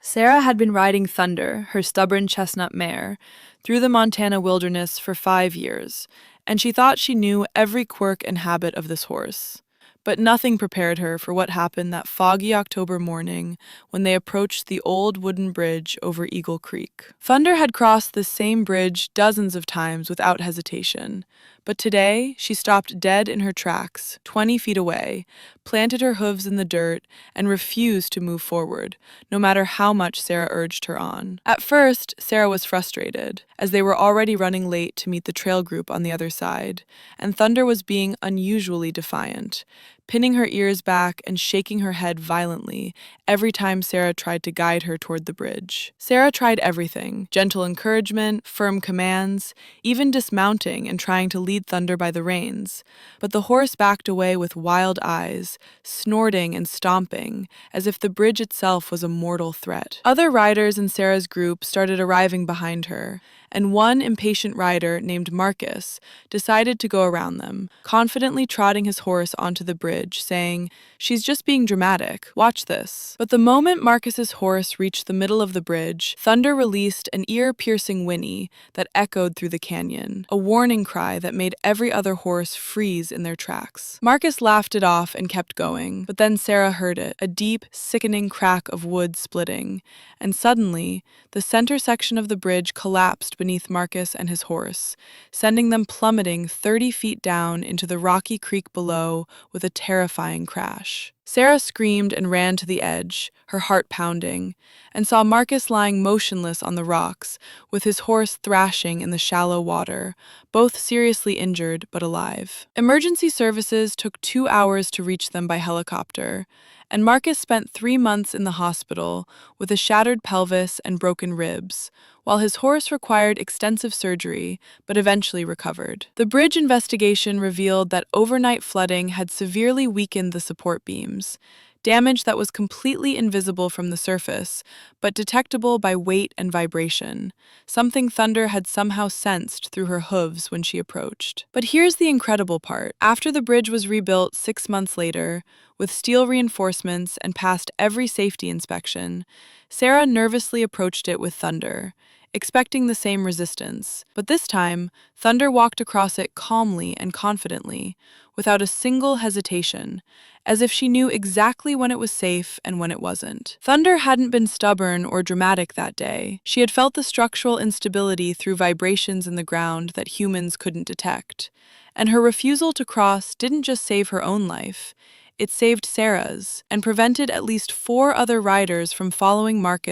Sarah had been riding Thunder, her stubborn chestnut mare, through the Montana wilderness for 5 years, and she thought she knew every quirk and habit of this horse. But nothing prepared her for what happened that foggy October morning when they approached the old wooden bridge over Eagle Creek. Thunder had crossed this same bridge dozens of times without hesitation, but today she stopped dead in her tracks, 20 feet away, planted her hooves in the dirt, and refused to move forward, no matter how much Sarah urged her on. At first, Sarah was frustrated, as they were already running late to meet the trail group on the other side, and Thunder was being unusually defiant, pinning her ears back and shaking her head violently every time Sarah tried to guide her toward the bridge. Sarah tried everything: gentle encouragement, firm commands, even dismounting and trying to lead Thunder by the reins, but the horse backed away with wild eyes, snorting and stomping, as if the bridge itself was a mortal threat. Other riders in Sarah's group started arriving behind her, and one impatient rider named Marcus decided to go around them, confidently trotting his horse onto the bridge, saying, "She's just being dramatic. Watch this." But the moment Marcus's horse reached the middle of the bridge, Thunder released an ear-piercing whinny that echoed through the canyon, a warning cry that made every other horse freeze in their tracks. Marcus laughed it off and kept going, but then Sarah heard it, a deep, sickening crack of wood splitting, and suddenly, the center section of the bridge collapsed beneath Marcus and his horse, sending them plummeting 30 feet down into the rocky creek below with a terrifying crash. Sarah screamed and ran to the edge, her heart pounding, and saw Marcus lying motionless on the rocks, with his horse thrashing in the shallow water, both seriously injured but alive. Emergency services took 2 hours to reach them by helicopter, and Marcus spent 3 months in the hospital with a shattered pelvis and broken ribs, while his horse required extensive surgery but eventually recovered. The bridge investigation revealed that overnight flooding had severely weakened the support beams, damage that was completely invisible from the surface, but detectable by weight and vibration, something Thunder had somehow sensed through her hooves when she approached. But here's the incredible part. After the bridge was rebuilt 6 months later, with steel reinforcements and passed every safety inspection, Sarah nervously approached it with Thunder, expecting the same resistance. But this time, Thunder walked across it calmly and confidently, without a single hesitation, as if she knew exactly when it was safe and when it wasn't. Thunder hadn't been stubborn or dramatic that day. She had felt the structural instability through vibrations in the ground that humans couldn't detect. And her refusal to cross didn't just save her own life, it saved Sarah's, and prevented at least 4 other riders from following Marcus